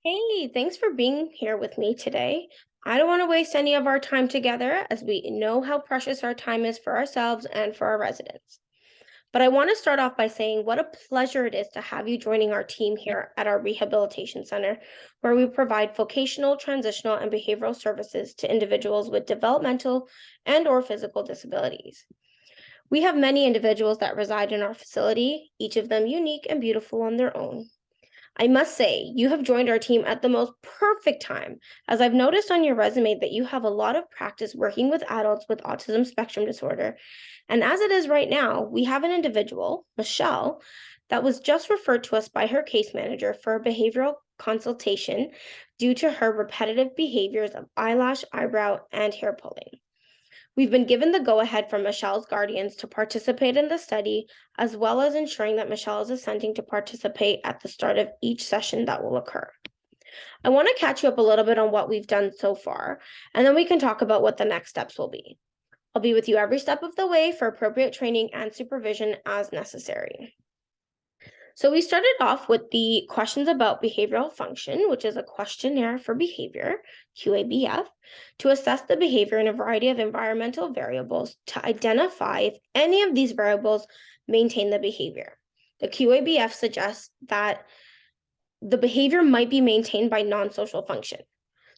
Hey, thanks for being here with me today. I don't want to waste any of our time together as we know how precious our time is for ourselves and for our residents. But I want to start off by saying what a pleasure it is to have you joining our team here at our rehabilitation center, where we provide vocational, transitional, and behavioral services to individuals with developmental and or physical disabilities. We have many individuals that reside in our facility, each of them unique and beautiful on their own. I must say, you have joined our team at the most perfect time, as I've noticed on your resume that you have a lot of practice working with adults with autism spectrum disorder. And as it is right now, we have an individual, Michelle, that was just referred to us by her case manager for a behavioral consultation due to her repetitive behaviors of eyelash, eyebrow, and hair pulling. We've been given the go-ahead from Michelle's guardians to participate in the study, as well as ensuring that Michelle is assenting to participate at the start of each session that will occur. I want to catch you up a little bit on what we've done so far, and then we can talk about what the next steps will be. I'll be with you every step of the way for appropriate training and supervision as necessary. So we started off with the questions about behavioral function, which is a questionnaire for behavior, QABF, to assess the behavior in a variety of environmental variables to identify if any of these variables maintain the behavior. The QABF suggests that the behavior might be maintained by non-social function.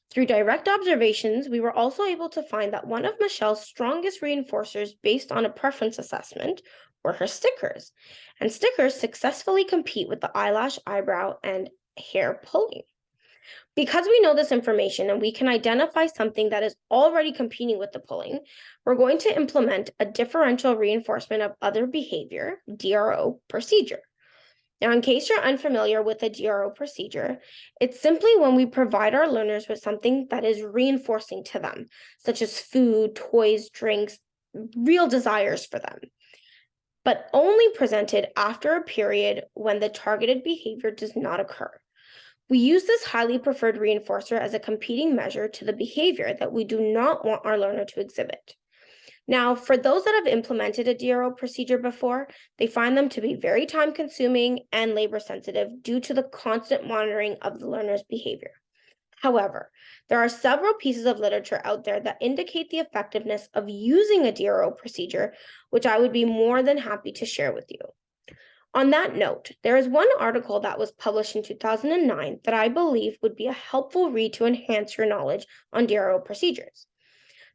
Through direct observations, we were also able to find that one of Michelle's strongest reinforcers based on a preference assessment were her stickers. And stickers successfully compete with the eyelash, eyebrow, and hair pulling. Because we know this information and we can identify something that is already competing with the pulling, we're going to implement a differential reinforcement of other behavior, DRO, procedure. Now, in case you're unfamiliar with the DRO procedure, it's simply when we provide our learners with something that is reinforcing to them, such as food, toys, drinks, real desires for them, but only presented after a period when the targeted behavior does not occur. We use this highly preferred reinforcer as a competing measure to the behavior that we do not want our learner to exhibit. Now, for those that have implemented a DRO procedure before, they find them to be very time consuming and labor sensitive due to the constant monitoring of the learner's behavior. However, there are several pieces of literature out there that indicate the effectiveness of using a DRO procedure, which I would be more than happy to share with you. On that note, there is one article that was published in 2009 that I believe would be a helpful read to enhance your knowledge on DRO procedures.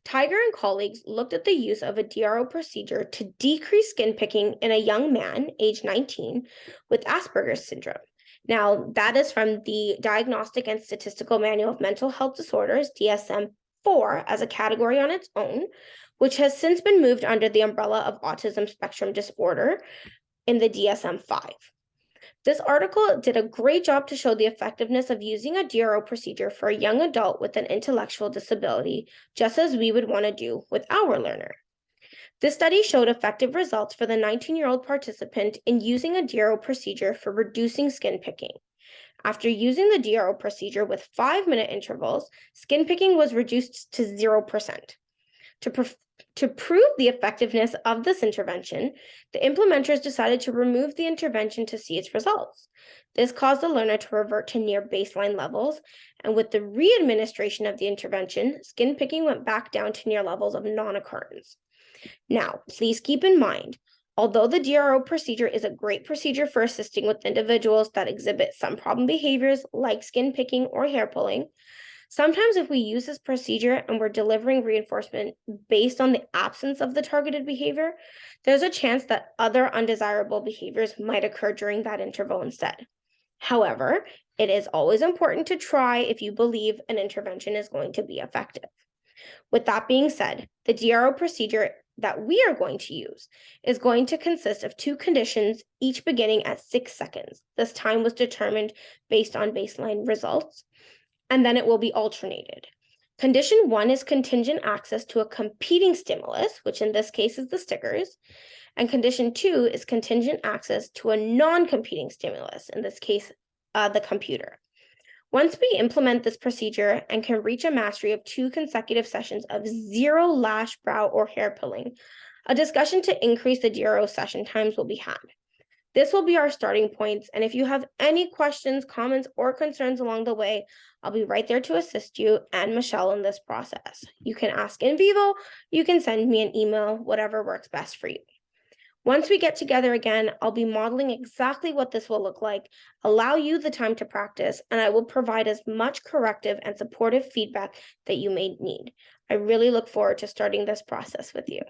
Tiger and colleagues looked at the use of a DRO procedure to decrease skin picking in a young man, age 19, with Asperger's syndrome. Now, that is from the Diagnostic and Statistical Manual of Mental Health Disorders, DSM-4, as a category on its own, which has since been moved under the umbrella of autism spectrum disorder in the DSM-5. This article did a great job to show the effectiveness of using a DRO procedure for a young adult with an intellectual disability, just as we would want to do with our learner. This study showed effective results for the 19-year-old participant in using a DRO procedure for reducing skin picking. After using the DRO procedure with 5-minute intervals, skin picking was reduced to 0%. To prove the effectiveness of this intervention, the implementers decided to remove the intervention to see its results. This caused the learner to revert to near baseline levels, and with the re-administration of the intervention, skin picking went back down to near levels of non-occurrence. Now, please keep in mind, although the DRO procedure is a great procedure for assisting with individuals that exhibit some problem behaviors like skin picking or hair pulling, sometimes if we use this procedure and we're delivering reinforcement based on the absence of the targeted behavior, there's a chance that other undesirable behaviors might occur during that interval instead. However, it is always important to try if you believe an intervention is going to be effective. With that being said, the DRO procedure that we are going to use is going to consist of 2 conditions, each beginning at 6 seconds. This time was determined based on baseline results, and then it will be alternated. Condition 1 is contingent access to a competing stimulus, which in this case is the stickers, and condition 2 is contingent access to a non-competing stimulus, in this case, the computer. Once we implement this procedure and can reach a mastery of 2 consecutive sessions of 0 lash, brow, or hair pulling, a discussion to increase the DRO session times will be had. This will be our starting points, and if you have any questions, comments, or concerns along the way, I'll be right there to assist you and Michelle in this process. You can ask in vivo, you can send me an email, whatever works best for you. Once we get together again, I'll be modeling exactly what this will look like, allow you the time to practice, and I will provide as much corrective and supportive feedback that you may need. I really look forward to starting this process with you.